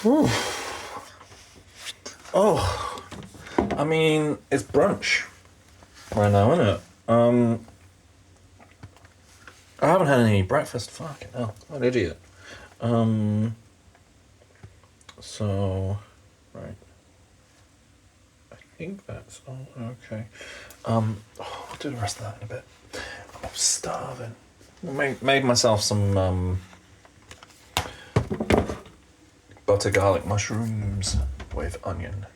Whew. Oh, I mean, it's brunch right now, isn't it? I haven't had any breakfast. Fucking hell, what an idiot. So, right. I think that's all okay. I'll do the rest of that in a bit. I'm starving. Made myself some butter garlic mushrooms with onion.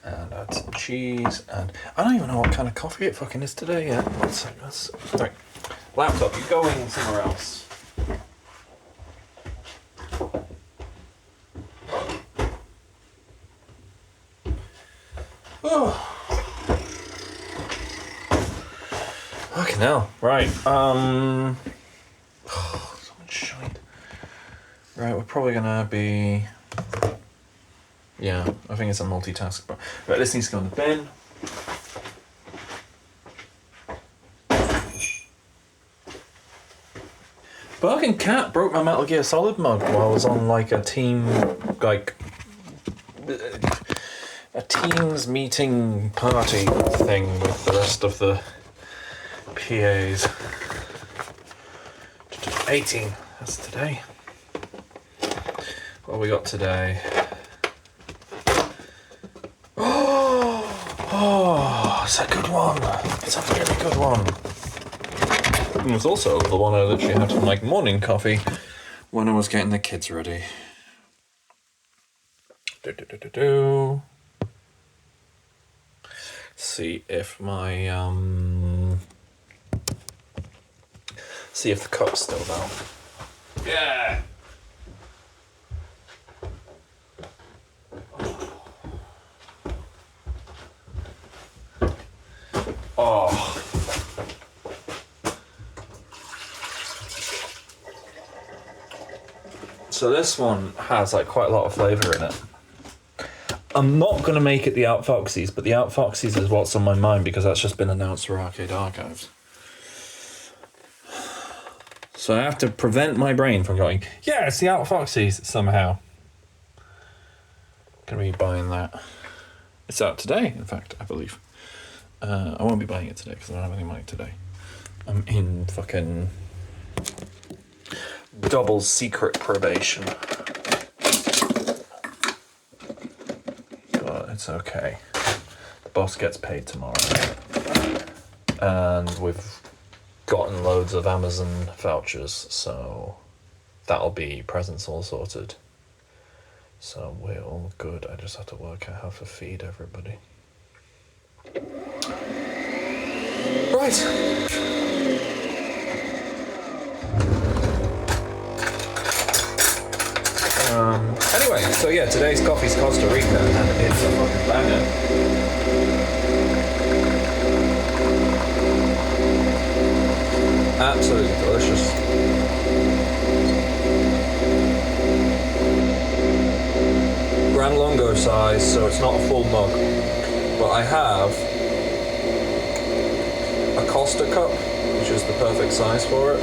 And add some cheese, and I don't even know what kind of coffee it fucking is today yet. One second. Right. Laptop, you going somewhere else. Oh. Fucking hell. Right. So much shite. Right, we're probably gonna be. Yeah, I think it's a multitask. But right, this needs to go in the bin. Fucking cat broke my Metal Gear Solid mug while I was on like a team, like a teams meeting party thing with the rest of the PAs. 18. That's today. What we got today? Oh, it's a good one. It's a really good one. It was also the one I literally had for like morning coffee when I was getting the kids ready. See if my see if the cup's still down. Yeah. Oh. So this one has like quite a lot of flavour in it. I'm not going to make it the Outfoxies, but the Outfoxies is what's on my mind because that's just been announced for Arcade Archives. So I have to prevent my brain from going, yeah, it's the Outfoxies somehow. Gonna be buying that. It's out today, in fact, I believe. I won't be buying it today because I don't have any money today. I'm in fucking double secret probation. But it's okay. The boss gets paid tomorrow. And we've gotten loads of Amazon vouchers, so that'll be presents all sorted. So we're all good. I just have to work out how to feed everybody. Right. Anyway, so yeah, today's coffee's Costa Rica, and it's a fucking banger. Absolutely delicious. Gran Lungo size, so it's not a full mug. But I have a Costa cup, which is the perfect size for it.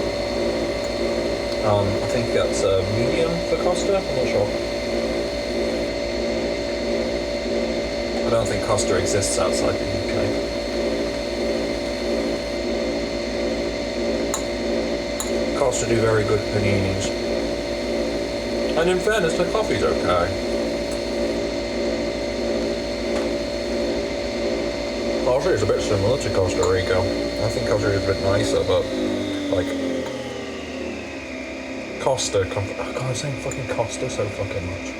I think that's a medium for Costa, I'm not sure. I don't think Costa exists outside the UK. Costa do very good paninis. And in fairness, the coffee's okay. Costa is a bit similar to Costa Rica. I think Costa Rica is a bit nicer, but like Costa, God, I'm saying fucking Costa so fucking much.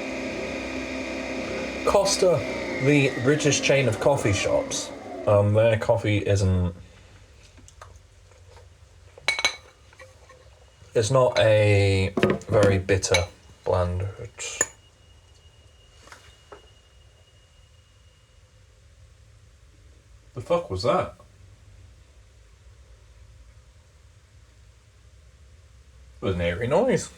Costa, the British chain of coffee shops, their coffee isn't. It's not a very bitter blend. The fuck was that? It was an eerie noise.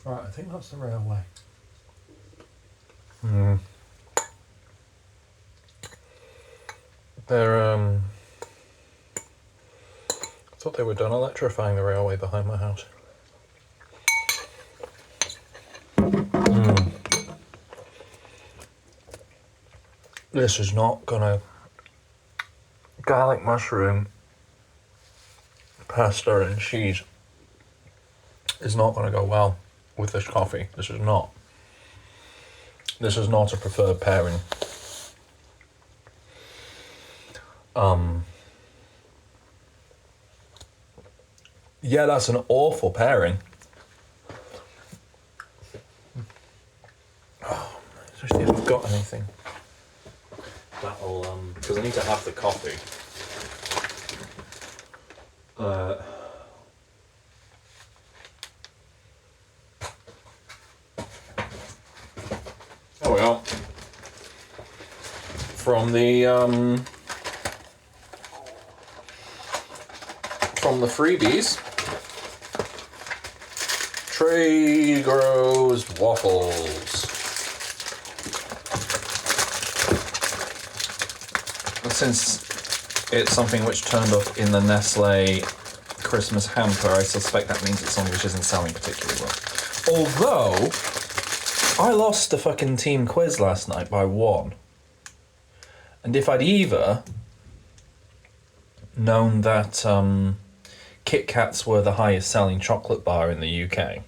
Right, I think that's the railway. They're, I thought they were done electrifying the railway behind my house. This is not gonna... Garlic mushroom, pasta and cheese is not gonna go well with this coffee. This is not. This is not a preferred pairing. Yeah, that's an awful pairing. Oh, let's see if I've got anything. That'll, because I need to have the coffee. There we go. From the freebies, Trey Grows waffles. And since it's something which turned up in the Nestle Christmas hamper, I suspect that means it's something which isn't selling particularly well. Although, I lost the fucking team quiz last night by 1. And if I'd either known that Kit Kats were the highest selling chocolate bar in the UK,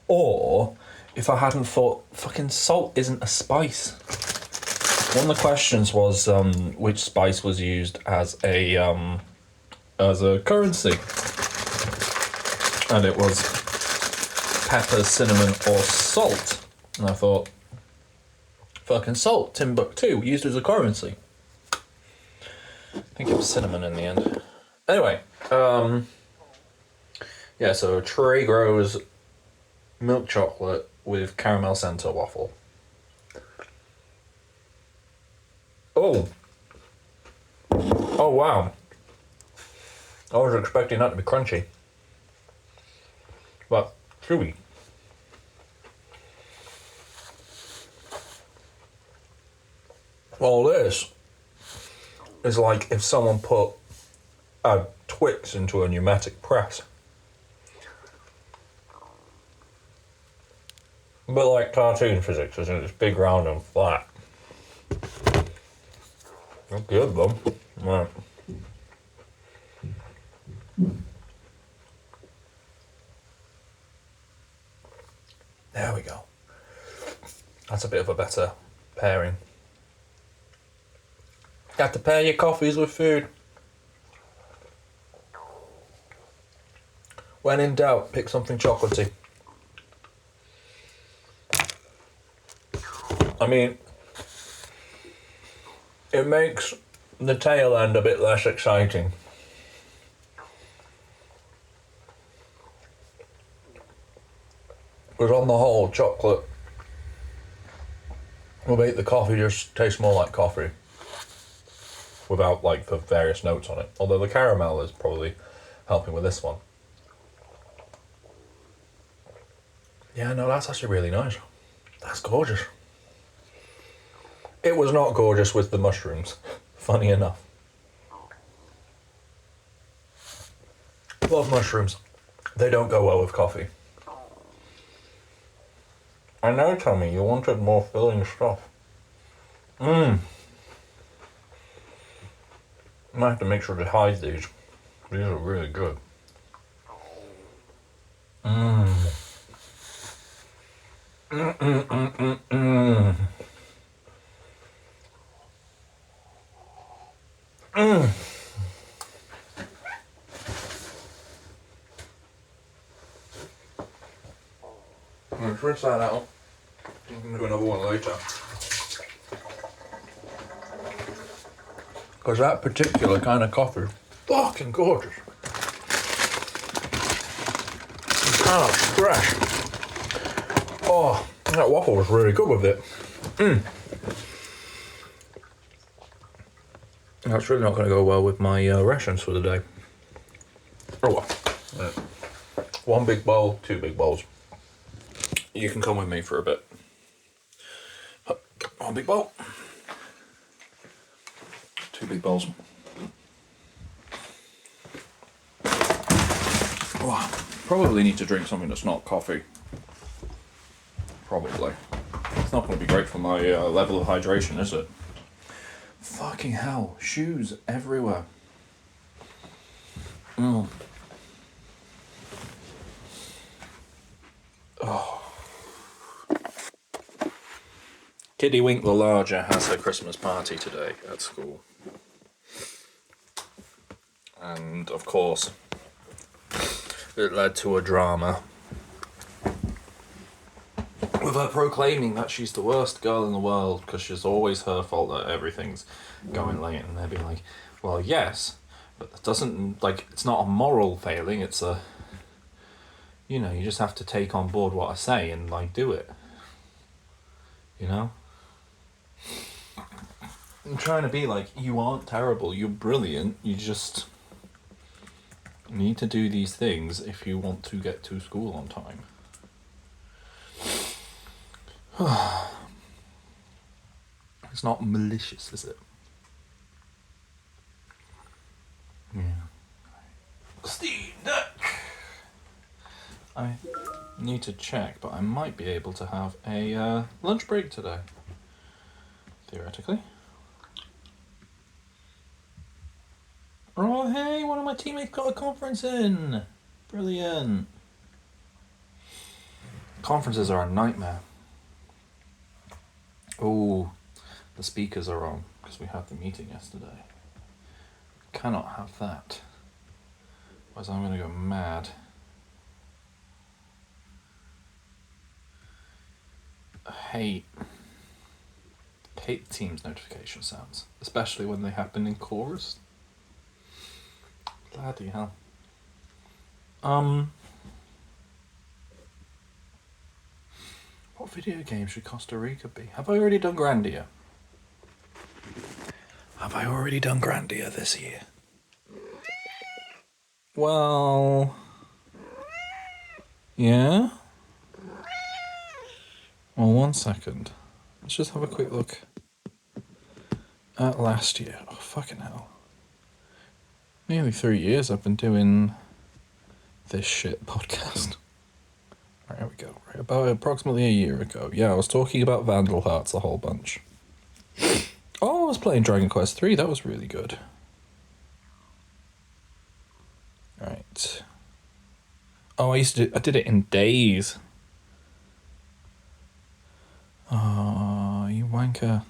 or if I hadn't thought fucking salt isn't a spice. One of the questions was which spice was used as a currency, and it was pepper, cinnamon, or salt. And I thought, fucking salt, Timbuktu, used as a currency. I think it was cinnamon in the end. Anyway, yeah, so Trey Grows milk chocolate with caramel center waffle. Oh. Oh, wow. I was expecting that to be crunchy. But chewy. Well, this is like if someone put a Twix into a pneumatic press. But like cartoon physics, isn't it? It's big, round, and flat. Not good, though. Right. There we go. That's a bit of a better pairing. Got to pair your coffees with food. When in doubt, pick something chocolatey. I mean, it makes the tail end a bit less exciting. Because on the whole, chocolate will make the coffee just taste more like coffee. Without like the various notes on it. Although the caramel is probably helping with this one. Yeah, no, that's actually really nice. That's gorgeous. It was not gorgeous with the mushrooms, funny enough. Love mushrooms. They don't go well with coffee. I know, Tommy, you wanted more filling stuff. I might have to make sure to hide these. These are really good. Let's rinse that out. I'm going to do another one later. Because that particular kind of coffee is fucking gorgeous. It's kind of fresh. Oh, that waffle was really good with it. That's really not going to go well with my rations for the day. Oh well. One big bowl, 2 big bowls. You can come with me for a bit. One big bowl. 2 big bowls. Oh, probably need to drink something that's not coffee. Probably. It's not going to be great for my level of hydration, is it? Fucking hell. Shoes everywhere. Oh. Kitty Wink the Larger has her Christmas party today at school. And, of course, it led to a drama with her proclaiming that she's the worst girl in the world because it's always her fault that everything's going late. And they'd be like, well, yes, but that doesn't, like, it's not a moral failing, it's a, you know, you just have to take on board what I say and, like, do it. You know? I'm trying to be like, you aren't terrible, you're brilliant, you just need to do these things if you want to get to school on time. It's not malicious, is it? Yeah. Steam Deck! I need to check, but I might be able to have a lunch break today. Theoretically. Oh, hey, one of my teammates got a conference in. Brilliant. Conferences are a nightmare. Oh, the speakers are on because we had the meeting yesterday. Cannot have that. Otherwise I'm going to go mad. I hate Teams notification sounds, especially when they happen in chorus. Bloody hell. What video game should Costa Rica be? Have I already done Grandia? Have I already done Grandia this year? Well... yeah? Well, 1 second. Let's just have a quick look at last year. Oh, fucking hell. Nearly 3 years I've been doing this shit podcast. Right, here we go. Right, about approximately a year ago. Yeah, I was talking about Vandal Hearts a whole bunch. Oh, I was playing Dragon Quest 3. That was really good. Right. Oh, I did it in days. Oh, you wanker.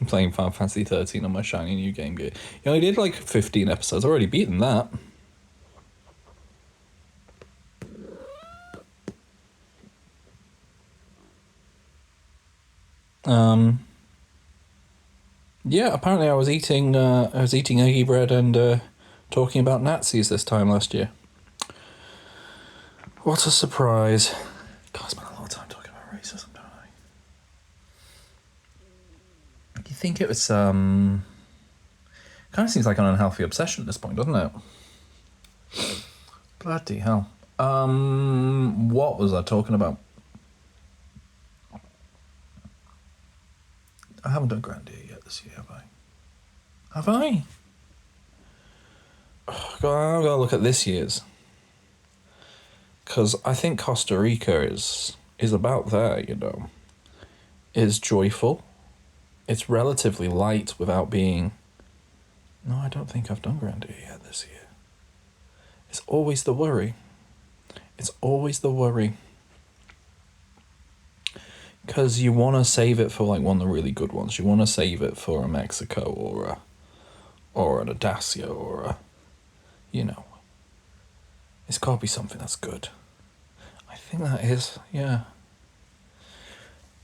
I'm playing Final Fantasy 13 on my shiny new Game Gear. You know, I did like 15 episodes. I've already beaten that. Yeah, apparently I was eating eggy bread and talking about Nazis this time last year. What a surprise. God, I spent a lot of time talking about racism, don't I? You think it was, kind of seems like an unhealthy obsession at this point, doesn't it? Bloody hell. What was I talking about? I haven't done Grandia yet this year, have I? Have I? Oh, God, I've got to look at this year's. Because I think Costa Rica is about there, you know. It's joyful. It's relatively light without being... No, I don't think I've done Grandia yet this year. It's always the worry. It's always the worry. Because you want to save it for like one of the really good ones. You want to save it for a Mexico or an Audacia or a, you know. It's got to be something that's good. I think that is, yeah.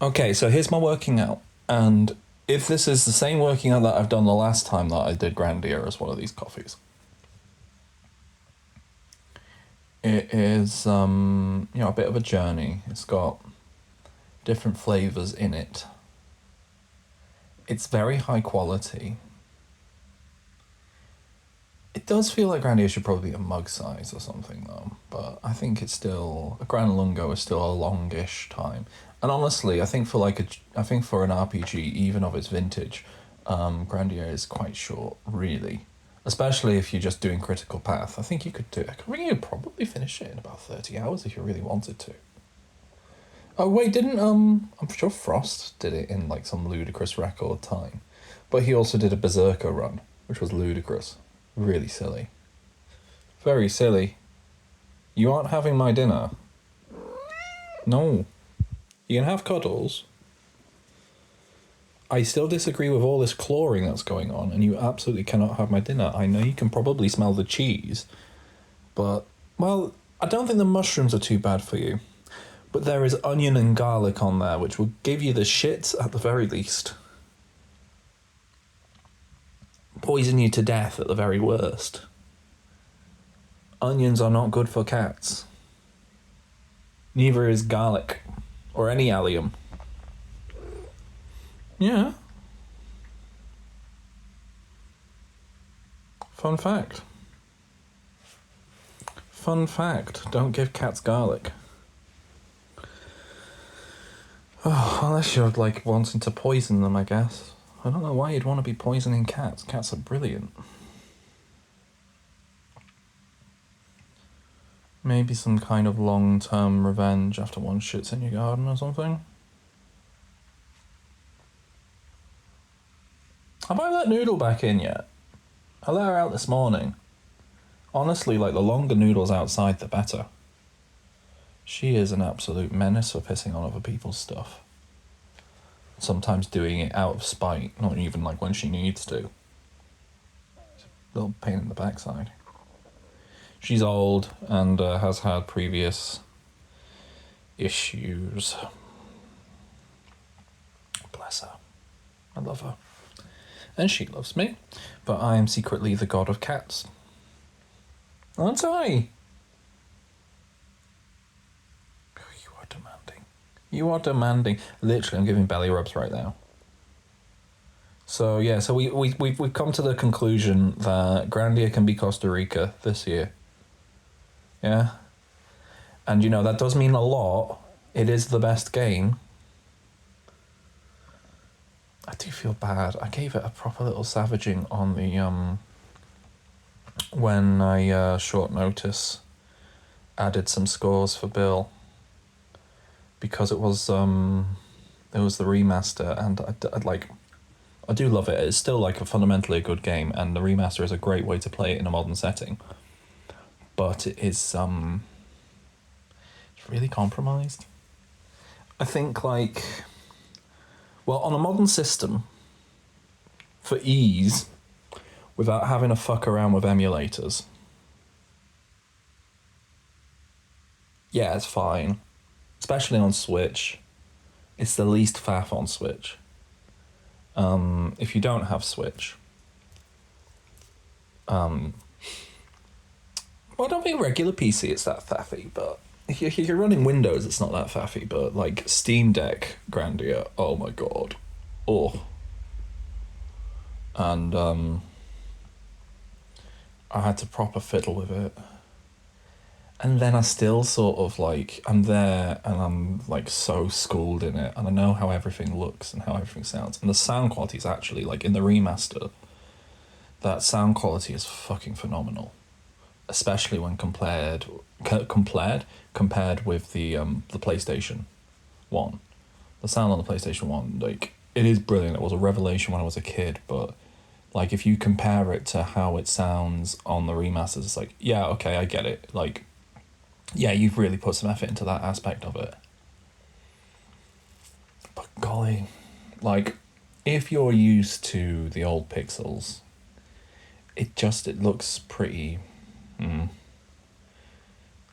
Okay, so here's my working out. And if this is the same working out that I've done the last time that I did Grandia as one of these coffees. It is, you know, a bit of a journey. It's got different flavours in it. It's very high quality. It does feel like Grandia should probably be a mug size or something, though. But I think it's still... A Gran Lungo is still a longish time. And honestly, I think for an RPG, even of its vintage, Grandia is quite short, really. Especially if you're just doing Critical Path. I think you could do it. I think you'd probably finish it in about 30 hours if you really wanted to. Oh, wait, I'm sure Frost did it in, like, some ludicrous record time. But he also did a Berserker run, which was ludicrous. Really silly. Very silly. You aren't having my dinner. No. You can have cuddles. I still disagree with all this clawing that's going on, and you absolutely cannot have my dinner. I know you can probably smell the cheese, but, well, I don't think the mushrooms are too bad for you. But there is onion and garlic on there, which will give you the shits at the very least. Poison you to death at the very worst. Onions are not good for cats. Neither is garlic. Or any allium. Yeah. Fun fact. Fun fact. Don't give cats garlic. Oh, unless you're, like, wanting to poison them, I guess. I don't know why you'd want to be poisoning cats. Cats are brilliant. Maybe some kind of long-term revenge after one shits in your garden or something. Have I let Noodle back in yet? I let her out this morning. Honestly, like, the longer Noodle's outside, the better. She is an absolute menace for pissing on other people's stuff. Sometimes doing it out of spite, not even, like, when she needs to. It's a little pain in the backside. She's old and has had previous issues. Bless her. I love her. And she loves me. But I am secretly the god of cats. Aren't I? You are demanding. You are demanding. Literally, I'm giving belly rubs right now. So, yeah, so we've come to the conclusion that Grandia can be Costa Rica this year. Yeah. And, you know, that does mean a lot. It is the best game. I do feel bad. I gave it a proper little savaging on the, when I, short notice, added some scores for Bill. Because it was the remaster, and I do love it. It's still, like, fundamentally a good game, and the remaster is a great way to play it in a modern setting. But it is, it's really compromised. I think, like, well, on a modern system, for ease, without having to fuck around with emulators, yeah, it's fine. Especially on Switch. It's the least faff on Switch. If you don't have Switch, well, I don't think regular PC it's that faffy, but if you're running Windows, it's not that faffy, but, like, Steam Deck Grandia, oh my god. Oh. And, I had to proper fiddle with it. And then I still sort of, like, I'm there and I'm, like, so schooled in it, and I know how everything looks and how everything sounds. And the sound quality is actually, like, in the remaster, that sound quality is fucking phenomenal. Especially when compared with the PlayStation 1. The sound on the PlayStation 1, like, it is brilliant. It was a revelation when I was a kid, but, like, if you compare it to how it sounds on the remasters, it's like, yeah, okay, I get it. Like, yeah, you've really put some effort into that aspect of it. But golly, like, if you're used to the old pixels, it looks pretty...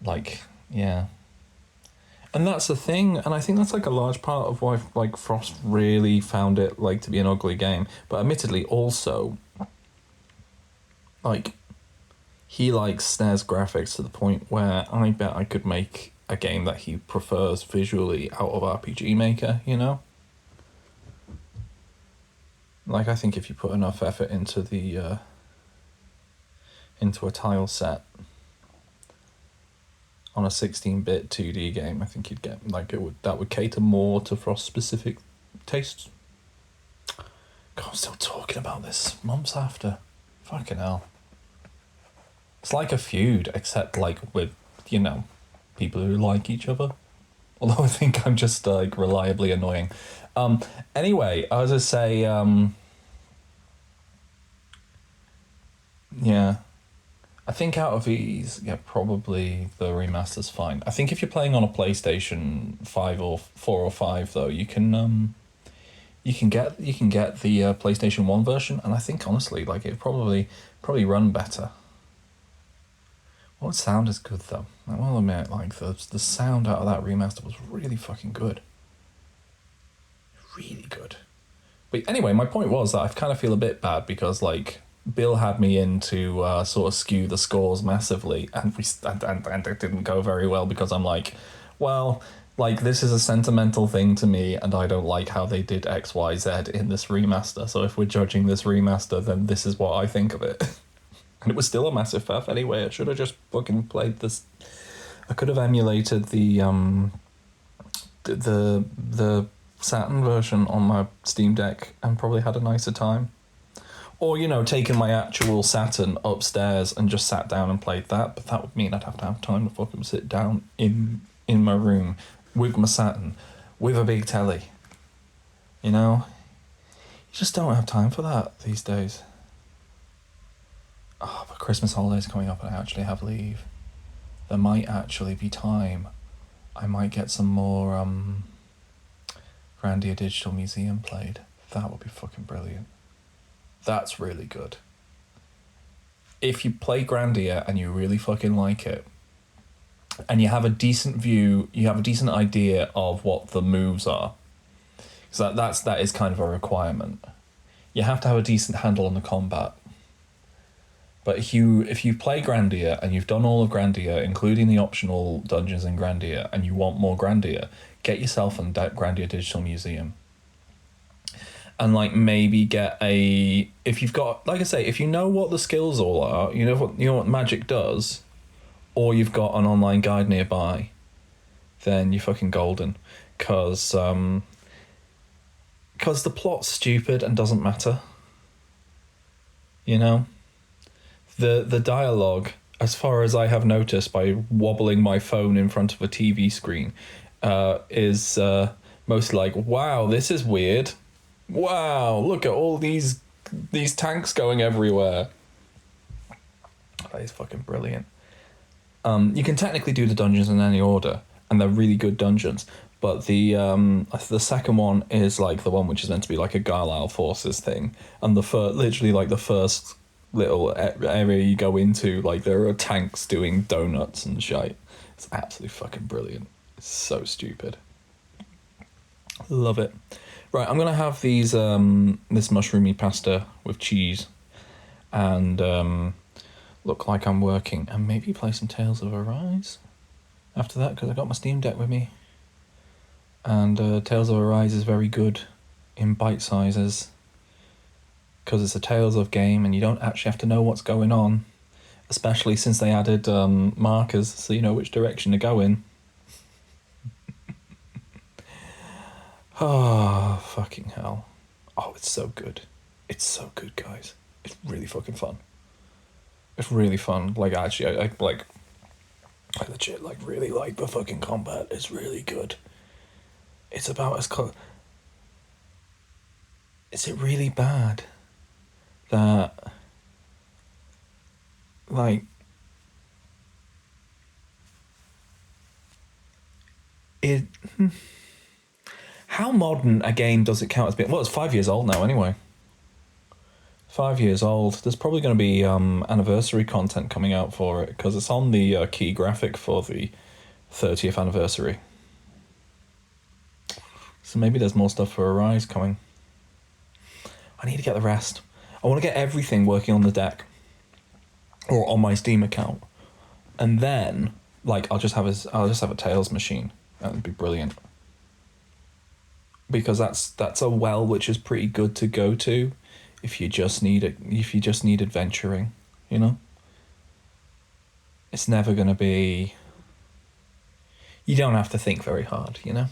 like, yeah. And that's the thing, and I think that's, like, a large part of why, like, Frost really found it, like, to be an ugly game. But admittedly, also, like, he likes SNES graphics to the point where I bet I could make a game that he prefers visually out of RPG Maker, you know? Like, I think if you put enough effort into the into a tile set on a 16-bit 2D game, I think you'd get that would cater more to Frost's specific tastes. God, I'm still talking about this months after. Fucking hell. It's like a feud, except like with, people who like each other. Although I think I'm just like reliably annoying. Anyway, I was gonna say, yeah. I think out of these, probably the remaster's fine. I think if you're playing on a PlayStation 5 or 4 or 5 though, you can get the PlayStation 1 version, and I think honestly, like, it probably run better. Well, the sound is good though. I will admit, like, the sound out of that remaster was really fucking good. Really good. But anyway, my point was that I kind of feel a bit bad because, like, Bill had me in to sort of skew the scores massively, and it didn't go very well because I'm like, well, like, this is a sentimental thing to me, and I don't like how they did X, Y, Z in this remaster. So if we're judging this remaster, then this is what I think of it. And it was still a massive faff anyway. I should have just fucking played this. I could have emulated the Saturn version on my Steam Deck and probably had a nicer time. Or, taken my actual Saturn upstairs and just sat down and played that. But that would mean I'd have to have time to fucking sit down in my room with my Saturn, with a big telly. You just don't have time for that these days. Oh, but Christmas holidays coming up and I actually have leave. There might actually be time. I might get some more Grandia Digital Museum played. That would be fucking brilliant. That's really good. If you play Grandia and you really fucking like it, and you have a decent view, you have a decent idea of what the moves are, because that is kind of a requirement. You have to have a decent handle on the combat. But if you play Grandia and you've done all of Grandia, including the optional dungeons in Grandia, and you want more Grandia, get yourself a Grandia Digital Museum. And like maybe get if you've got, like I say, if you know what the skills all are, you know what magic does, or you've got an online guide nearby, then you're fucking golden. Cause the plot's stupid and doesn't matter. The dialogue, as far as I have noticed by wobbling my phone in front of a TV screen, is mostly like, wow, this is weird. Wow, look at all these tanks going everywhere. That is fucking brilliant. You can technically do the dungeons in any order, and they're really good dungeons. But the second one is like the one which is meant to be like a Garlisle Forces thing, and literally like the first little area you go into, like there are tanks doing donuts and shit. It's absolutely fucking brilliant. It's so stupid. Love it. Right, I'm gonna have these this mushroomy pasta with cheese, and look like I'm working, and maybe play some Tales of Arise after that because I got my Steam Deck with me, and Tales of Arise is very good in bite sizes because it's a Tales of game and you don't actually have to know what's going on, especially since they added markers so you know which direction to go in. Oh, fucking hell. Oh, it's so good. It's so good, guys. It's really fucking fun. It's really fun. Like, actually, I legit, like, really like the fucking combat. It's really good. It's about as close... Is it really bad that, like... How modern a game does it count as being? Well, it's 5 years old now anyway. 5 years old. There's probably going to be anniversary content coming out for it because it's on the key graphic for the 30th anniversary. So maybe there's more stuff for Arise coming. I need to get the rest. I want to get everything working on the deck or on my Steam account, and then like I'll just have a Tails machine. That would be brilliant. Because that's a well which is pretty good to go to if you just need adventuring, It's never going to be... You don't have to think very hard, you know?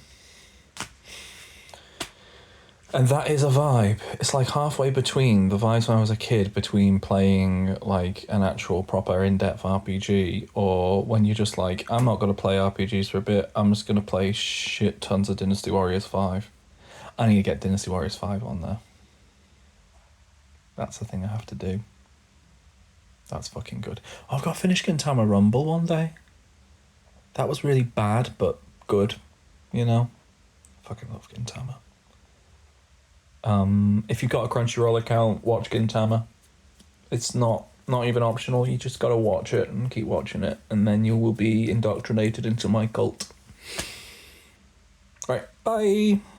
And that is a vibe. It's like halfway between the vibes when I was a kid, between playing like an actual proper in-depth RPG, or when you're just like, I'm not going to play RPGs for a bit, I'm just going to play shit tons of Dynasty Warriors 5. I need to get Dynasty Warriors 5 on there. That's the thing I have to do. That's fucking good. Oh, I've got to finish Gintama Rumble one day. That was really bad, but good, you know? Fucking love Gintama. If you've got a Crunchyroll account, watch Gintama. It's not even optional. You just gotta watch it and keep watching it, and then you will be indoctrinated into my cult. Right, bye.